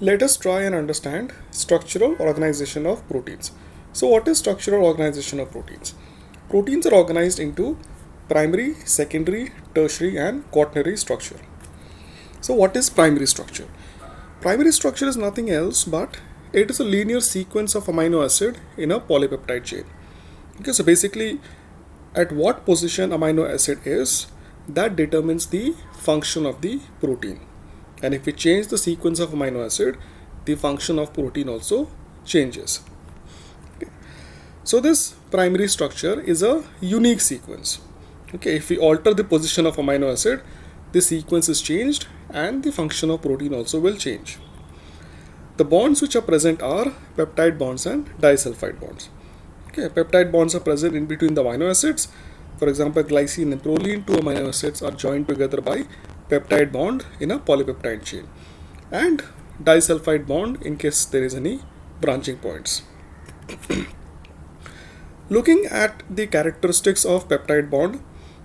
Let us try and understand structural organization of proteins. So what is structural organization of proteins? Proteins are organized into primary, secondary, tertiary and quaternary structure. So what is primary structure? Primary structure is nothing else but it is a linear sequence of amino acid in a polypeptide chain. Okay, so basically at what position amino acid is, that determines the function of the protein. And if we change the sequence of amino acid, the function of protein also changes. Okay. So this primary structure is a unique sequence. Okay, if we alter the position of amino acid, the sequence is changed and the function of protein also will change. The bonds which are present are peptide bonds and disulfide bonds. Okay, peptide bonds are present in between the amino acids. For example, glycine and proline, two amino acids are joined together by peptide bond in a polypeptide chain, and disulfide bond in case there is any branching points. Looking at the characteristics of peptide bond,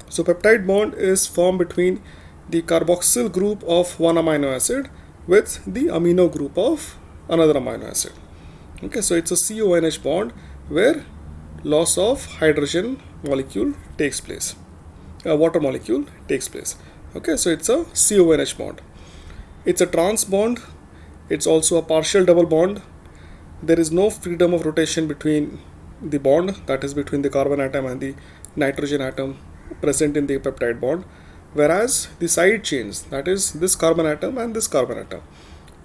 so peptide bond is formed between the carboxyl group of one amino acid with the amino group of another amino acid. Okay, so it's a CONH bond where loss of hydrogen molecule takes place, water molecule takes place. Okay, so it's a CONH bond. It's a trans bond. It's also a partial double bond. There is no freedom of rotation between the bond, that is between the carbon atom and the nitrogen atom present in the peptide bond, whereas the side chains, that is this carbon atom and this carbon atom,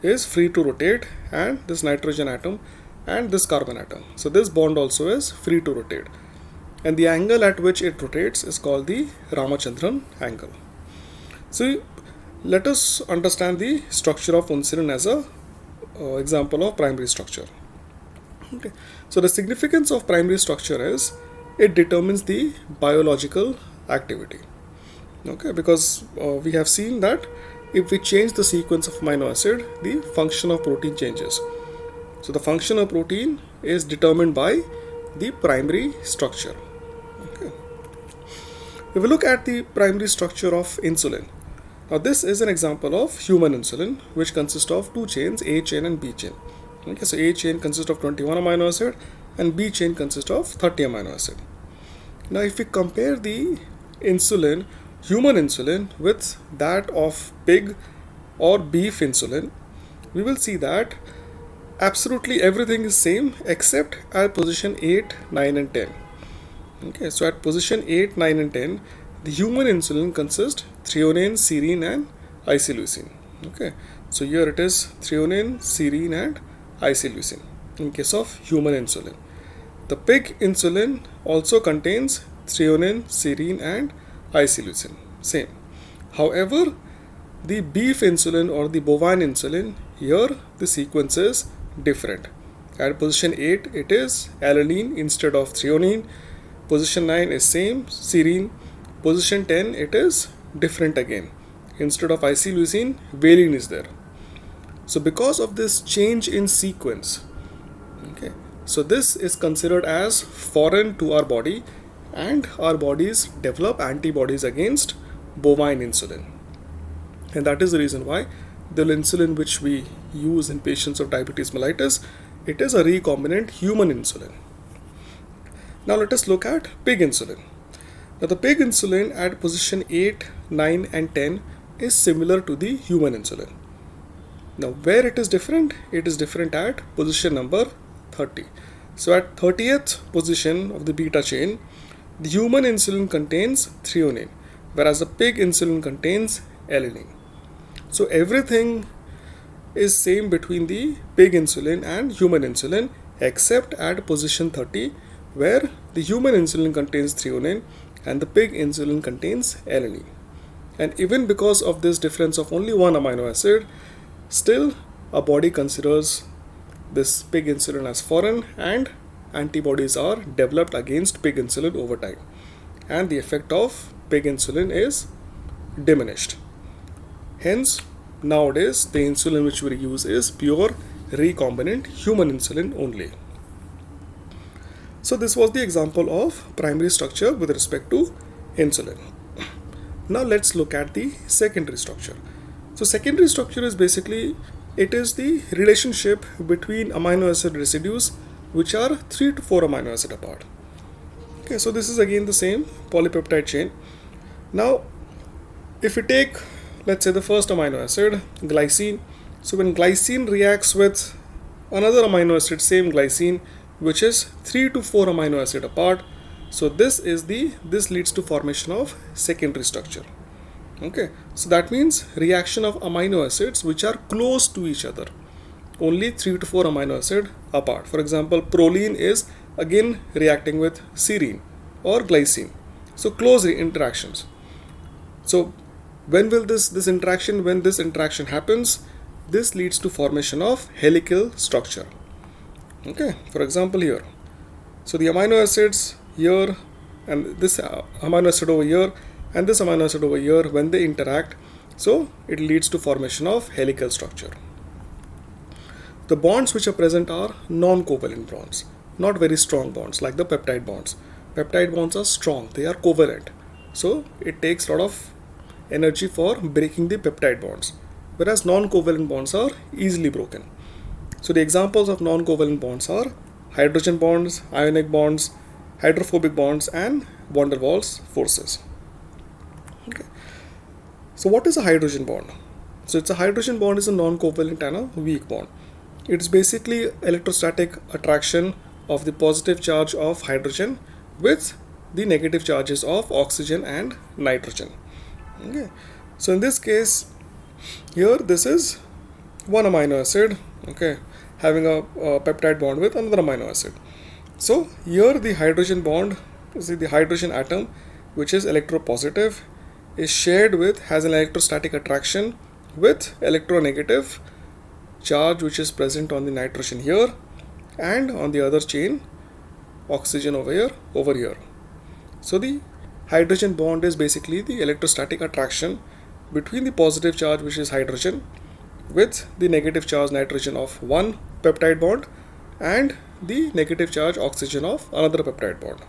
is free to rotate, and this nitrogen atom and this carbon atom. So this bond also is free to rotate, and the angle at which it rotates is called the Ramachandran angle. So let us understand the structure of insulin as a example of primary structure. Okay. So the significance of primary structure is it determines the biological activity. Okay, because we have seen that if we change the sequence of amino acid, the function of protein changes. So the function of protein is determined by the primary structure. Okay. If we look at the primary structure of insulin, now this is an example of human insulin, which consists of two chains, A chain and B chain. Okay, so A chain consists of 21 amino acid and B chain consists of 30 amino acid. Now if we compare the insulin, human insulin, with that of pig or beef insulin, we will see that absolutely everything is same except at position 8, 9 and 10. Okay, so at position 8, 9 and 10, the human insulin consists threonine, serine and isoleucine. Okay, so here it is threonine, serine and isoleucine in case of human insulin. The pig insulin also contains threonine, serine and isoleucine, same. However, the beef insulin or the bovine insulin, here the sequence is different. At position 8 it is alanine instead of threonine, position 9 is same, serine, position 10 it is different again, instead of isoleucine valine is there. So because of this change in sequence, okay, so this is considered as foreign to our body, and our bodies develop antibodies against bovine insulin, and that is the reason why the insulin which we use in patients of diabetes mellitus, it is a recombinant human insulin. Now let us look at pig insulin. Now the pig insulin at position 8, 9 and 10 is similar to the human insulin. Now where it is different? It is different at position number 30. So at 30th position of the beta chain, the human insulin contains threonine, whereas the pig insulin contains alanine. So everything is same between the pig insulin and human insulin except at position 30, where the human insulin contains threonine and the pig insulin contains alanine. And even because of this difference of only one amino acid, still our body considers this pig insulin as foreign, and antibodies are developed against pig insulin over time, and the effect of pig insulin is diminished. Hence, nowadays the insulin which we use is pure recombinant human insulin only. So this was the example of primary structure with respect to insulin. Now let's look at the secondary structure. So secondary structure is basically It is the relationship between amino acid residues which are 3 to 4 amino acid apart. Okay, so this is again the same polypeptide chain. Now, if we take, let's say, the first amino acid, glycine. So when glycine reacts with another amino acid, same glycine, which is 3 to 4 amino acid apart, so this leads to formation of secondary structure. Okay, so that means reaction of amino acids which are close to each other, only 3 to 4 amino acid apart. For example, proline is again reacting with serine or glycine, so close interactions. So when will this interaction happens, this leads to formation of helical structure. Okay, for example here, so the amino acids here and this amino acid over here and this amino acid over here, when they interact, so it leads to formation of helical structure. The bonds which are present are non-covalent bonds, not very strong bonds like the peptide bonds. Peptide bonds are strong, they are covalent, so it takes a lot of energy for breaking the peptide bonds, whereas non-covalent bonds are easily broken. So the examples of non-covalent bonds are hydrogen bonds, ionic bonds, hydrophobic bonds, and van der Waals forces. Okay. So what is a hydrogen bond? So it's a hydrogen bond is a non-covalent and a weak bond. It's basically electrostatic attraction of the positive charge of hydrogen with the negative charges of oxygen and nitrogen. Okay. So in this case, here this is one amino acid, okay, having a peptide bond with another amino acid. So here the hydrogen bond, see the hydrogen atom, which is electropositive, is shared with, has an electrostatic attraction with electronegative charge which is present on the nitrogen here, and on the other chain oxygen over here. So the hydrogen bond is basically the electrostatic attraction between the positive charge, which is hydrogen, with the negative charge nitrogen of one peptide bond and the negative charge oxygen of another peptide bond.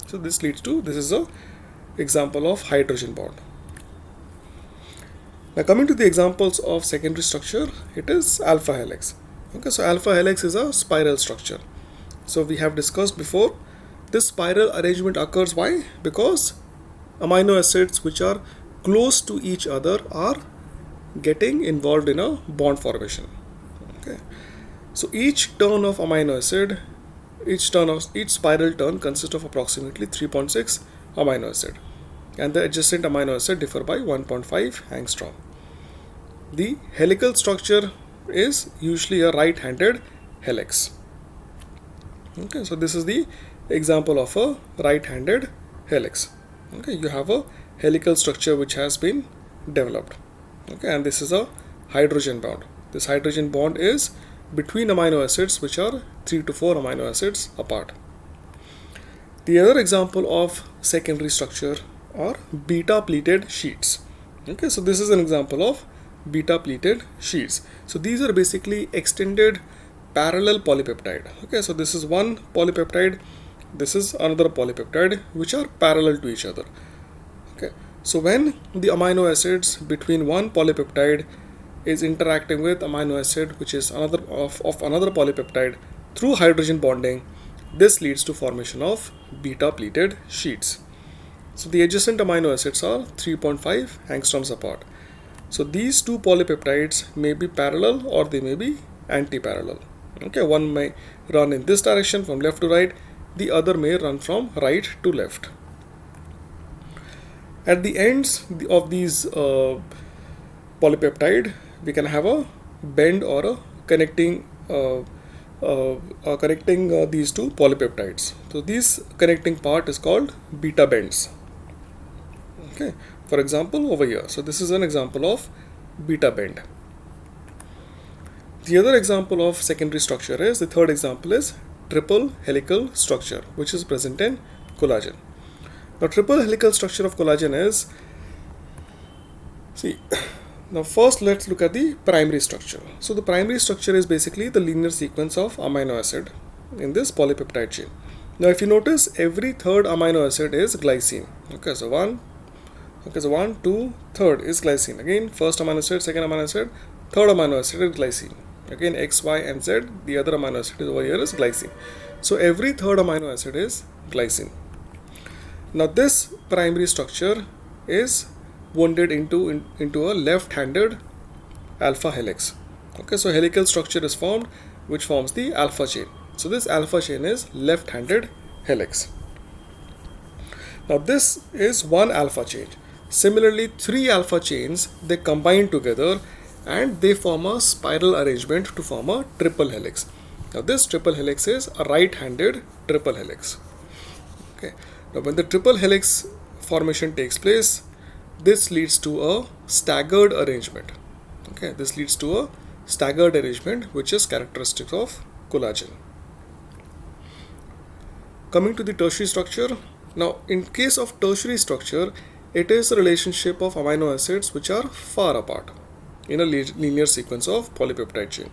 So this is a example of hydrogen bond. Now coming to the examples of secondary structure, it is alpha helix. Okay, so alpha helix is a spiral structure. So we have discussed before, this spiral arrangement occurs why? Because amino acids which are close to each other are getting involved in a bond formation. Okay, so each turn of amino acid, each spiral turn consists of approximately 3.6 amino acid, and the adjacent amino acid differ by 1.5 angstrom. The helical structure is usually a right-handed helix. Okay, so this is the example of a right-handed helix. Okay, you have a helical structure which has been developed. Okay, and this is a hydrogen bond. This hydrogen bond is between amino acids which are 3 to 4 amino acids apart. The other example of secondary structure are beta pleated sheets. Okay, so this is an example of beta pleated sheets. So these are basically extended parallel polypeptide. Okay, so this is one polypeptide, this is another polypeptide which are parallel to each other. Okay, so when the amino acids between one polypeptide is interacting with amino acid which is another polypeptide through hydrogen bonding, this leads to formation of beta pleated sheets. So the adjacent amino acids are 3.5 angstroms apart. So these two polypeptides may be parallel or they may be anti-parallel. Okay, one may run in this direction from left to right, the other may run from right to left. At the ends of these polypeptide, we can have a bend or a connecting these two polypeptides. So this connecting part is called beta bends. Okay, for example over here, so this is an example of beta bend. The other example of secondary structure is, the third example is triple helical structure, which is present in collagen. Now triple helical structure of collagen is, now first let's look at the primary structure. So the primary structure is basically the linear sequence of amino acid in this polypeptide chain. Now if you notice, every third amino acid is glycine. Okay, so one, two, third is glycine. Again, first amino acid, second amino acid, third amino acid is glycine. Again, X, Y, and Z, the other amino acid over here is glycine. So every third amino acid is glycine. Now this primary structure is wounded into a left-handed alpha helix. Okay, so helical structure is formed, which forms the alpha chain. So this alpha chain is left-handed helix. Now this is one alpha chain. Similarly, three alpha chains, they combine together and they form a spiral arrangement to form a triple helix. Now this triple helix is a right-handed triple helix. Okay. Now when the triple helix formation takes place, this leads to a staggered arrangement. Okay, this leads to a staggered arrangement which is characteristic of collagen. Coming to the tertiary structure. Now in case of tertiary structure, it is a relationship of amino acids which are far apart in a linear sequence of polypeptide chain.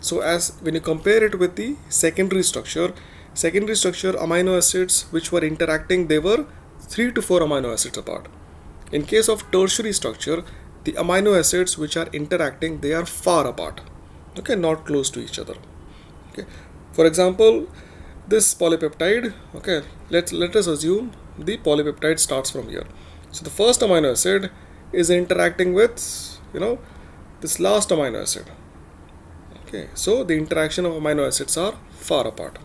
So as when you compare it with the secondary structure amino acids which were interacting, they were 3 to 4 amino acids apart. In case of tertiary structure, the amino acids which are interacting, they are far apart. Okay, not close to each other. Okay. For example, this polypeptide, okay, let us assume the polypeptide starts from here. So the first amino acid is interacting with, this last amino acid. Okay, so the interaction of amino acids are far apart.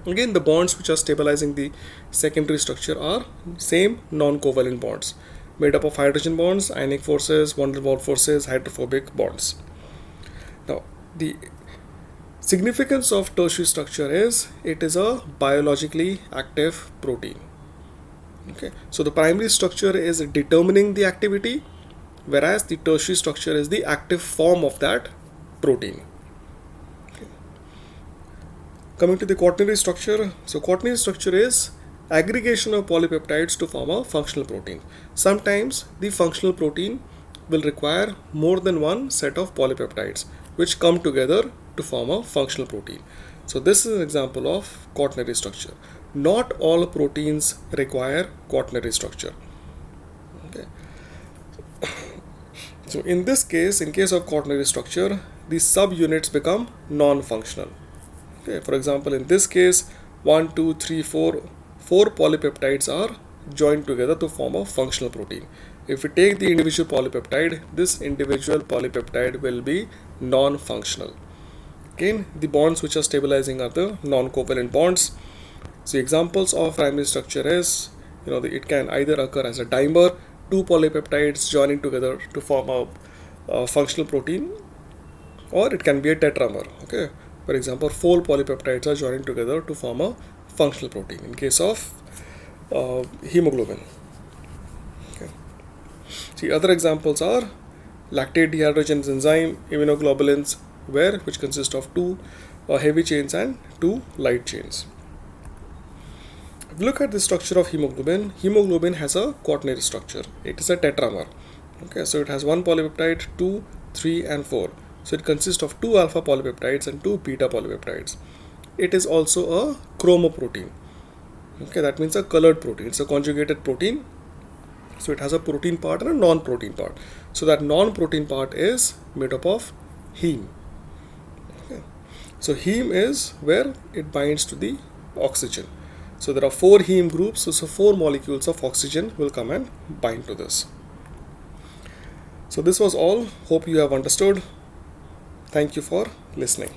Again, the bonds which are stabilizing the secondary structure are same non-covalent bonds made up of hydrogen bonds, ionic forces, van der Waals forces, hydrophobic bonds. Now, the significance of tertiary structure is it is a biologically active protein. Okay, so the primary structure is determining the activity, whereas the tertiary structure is the active form of that protein. Okay. Coming to the quaternary structure, so quaternary structure is aggregation of polypeptides to form a functional protein. Sometimes the functional protein will require more than one set of polypeptides which come together to form a functional protein. So this is an example of quaternary structure. Not all proteins require quaternary structure. Okay. So in this case, in case of quaternary structure, the subunits become non-functional. Okay. For example, in this case, 1, 2, 3, 4 polypeptides are joined together to form a functional protein. If we take the individual polypeptide, this individual polypeptide will be non-functional. Again, the bonds which are stabilizing are the non-covalent bonds. So examples of primary structure is, it can either occur as a dimer, two polypeptides joining together to form a functional protein, or it can be a tetramer. Okay, for example, 4 polypeptides are joining together to form a functional protein in case of hemoglobin. Okay. See, other examples are lactate dehydrogenase enzyme, immunoglobulins, which consist of 2 heavy chains and 2 light chains. If you look at the structure of hemoglobin, hemoglobin has a quaternary structure. It is a tetramer. Okay, so it has 1 polypeptide, 2, 3, and 4. So it consists of 2 alpha polypeptides and 2 beta polypeptides. It is also a chromoprotein. Okay, that means a colored protein. It's a conjugated protein. So it has a protein part and a non-protein part. So that non-protein part is made up of heme. Okay. So heme is where it binds to the oxygen. So there are 4 heme groups. So 4 molecules of oxygen will come and bind to this. So this was all. Hope you have understood. Thank you for listening.